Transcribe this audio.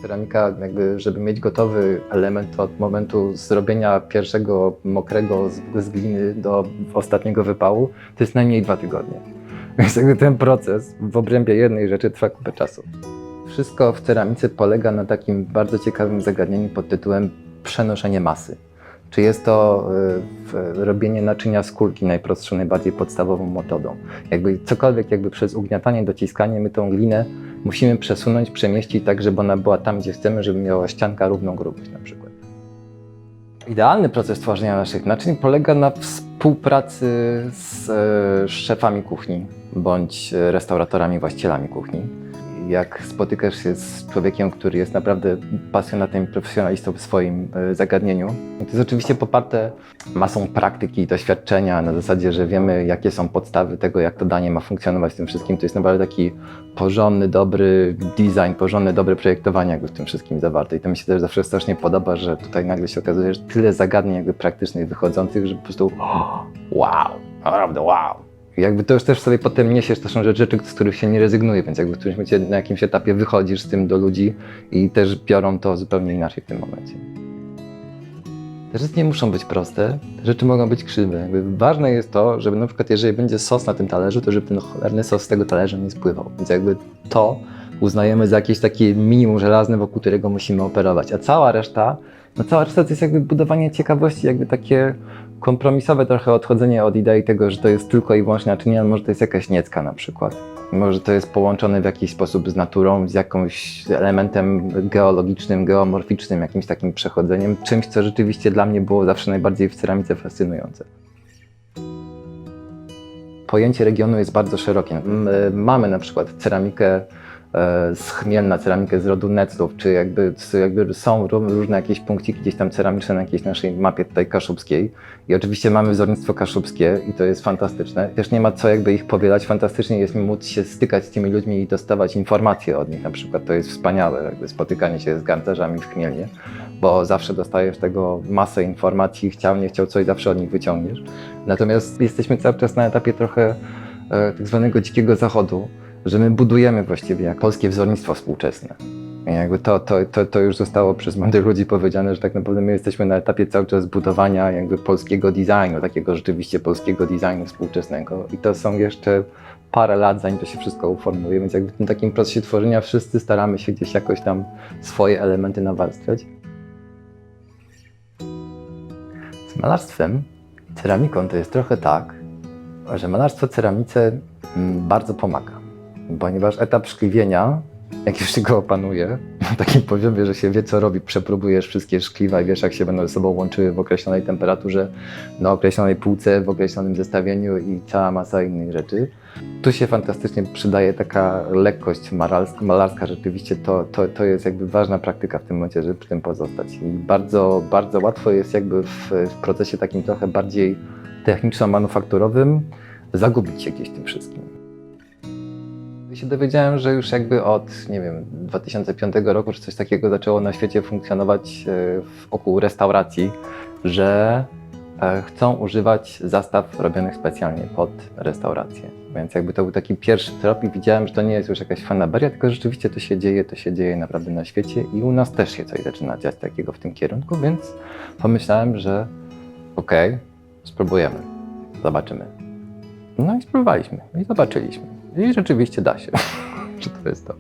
Ceramika, jakby, żeby mieć gotowy element od momentu zrobienia pierwszego mokrego z gliny do ostatniego wypału, to jest najmniej 2 tygodnie. Więc jakby ten proces w obrębie jednej rzeczy trwa kupę czasu. Wszystko w ceramice polega na takim bardzo ciekawym zagadnieniu pod tytułem przenoszenie masy. Czy jest to robienie naczynia z kulki najprostszą, najbardziej podstawową metodą. Jakby cokolwiek jakby przez ugniatanie, dociskanie my tą glinę musimy przesunąć, przemieścić tak, żeby ona była tam, gdzie chcemy, żeby miała ścianka równą grubość na przykład. Idealny proces tworzenia naszych naczyń polega na współpracy z szefami kuchni bądź restauratorami, właścicielami kuchni. Jak spotykasz się z człowiekiem, który jest naprawdę pasjonatem i profesjonalistą w swoim zagadnieniu, to jest oczywiście poparte masą praktyki i doświadczenia na zasadzie, że wiemy, jakie są podstawy tego, jak to danie ma funkcjonować w tym wszystkim. To jest naprawdę taki porządny, dobry design, porządne, dobre projektowanie jakby w tym wszystkim zawarte. I to mi się też zawsze strasznie podoba, że tutaj nagle się okazuje, że tyle zagadnień jakby praktycznych wychodzących, że po prostu wow, naprawdę wow. Jakby to już też sobie potem niesiesz, to są rzeczy, z których się nie rezygnuje, więc jakby w którymś momencie, na jakimś etapie wychodzisz z tym do ludzi i też biorą to zupełnie inaczej w tym momencie. Te rzeczy nie muszą być proste, te rzeczy mogą być krzywe. Jakby ważne jest to, żeby na przykład jeżeli będzie sos na tym talerzu, to żeby ten cholerny sos z tego talerza nie spływał. Więc jakby to uznajemy za jakieś takie minimum żelazne, wokół którego musimy operować. A cała reszta to jest jakby budowanie ciekawości, jakby takie kompromisowe trochę odchodzenie od idei tego, że to jest tylko i wyłącznie naczynie, ale może to jest jakaś niecka na przykład. Może to jest połączone w jakiś sposób z naturą, z jakimś elementem geologicznym, geomorficznym, jakimś takim przechodzeniem, czymś, co rzeczywiście dla mnie było zawsze najbardziej w ceramice fascynujące. Pojęcie regionu jest bardzo szerokie. Mamy na przykład ceramikę z Chmielna, ceramikę z rodu Neclów, czy jakby są różne jakieś punkciki gdzieś tam ceramiczne na jakiejś naszej mapie tutaj kaszubskiej. I oczywiście mamy wzornictwo kaszubskie i to jest fantastyczne. Też nie ma co jakby ich powielać. Fantastycznie jest móc się stykać z tymi ludźmi i dostawać informacje od nich. Na przykład to jest wspaniałe, jakby spotykanie się z garncarzami w Chmielnie, bo zawsze dostajesz tego masę informacji, chciał, nie chciał, coś zawsze od nich wyciągniesz. Natomiast jesteśmy cały czas na etapie trochę tak zwanego dzikiego zachodu, że my budujemy właściwie jak polskie wzornictwo współczesne. I jakby to już zostało przez młodych ludzi powiedziane, że tak naprawdę my jesteśmy na etapie cały czas budowania jakby polskiego designu, takiego rzeczywiście polskiego designu współczesnego. I to są jeszcze parę lat, zanim to się wszystko uformuje, więc jakby w tym takim procesie tworzenia wszyscy staramy się gdzieś jakoś tam swoje elementy nawarstwiać. Z malarstwem, ceramiką to jest trochę tak, że malarstwo ceramice bardzo pomaga. Ponieważ etap szkliwienia, jak już się go opanuje, na takim poziomie, że się wie co robi, przepróbujesz wszystkie szkliwa i wiesz jak się będą ze sobą łączyły w określonej temperaturze, na określonej półce, w określonym zestawieniu i cała masa innych rzeczy. Tu się fantastycznie przydaje taka lekkość malarska, rzeczywiście to jest jakby ważna praktyka w tym momencie, żeby przy tym pozostać. I bardzo, bardzo łatwo jest jakby w procesie takim trochę bardziej techniczno-manufakturowym zagubić się gdzieś tym wszystkim. Się dowiedziałem, że już jakby od, nie wiem, 2005 roku czy coś takiego zaczęło na świecie funkcjonować wokół restauracji, że chcą używać zastaw robionych specjalnie pod restaurację. Więc jakby to był taki pierwszy trop i widziałem, że to nie jest już jakaś fanaberia, tylko rzeczywiście to się dzieje naprawdę na świecie i u nas też się coś zaczyna dziać takiego w tym kierunku, więc pomyślałem, że okej, spróbujemy, zobaczymy. No i spróbowaliśmy i zobaczyliśmy. I rzeczywiście da się, że to jest to.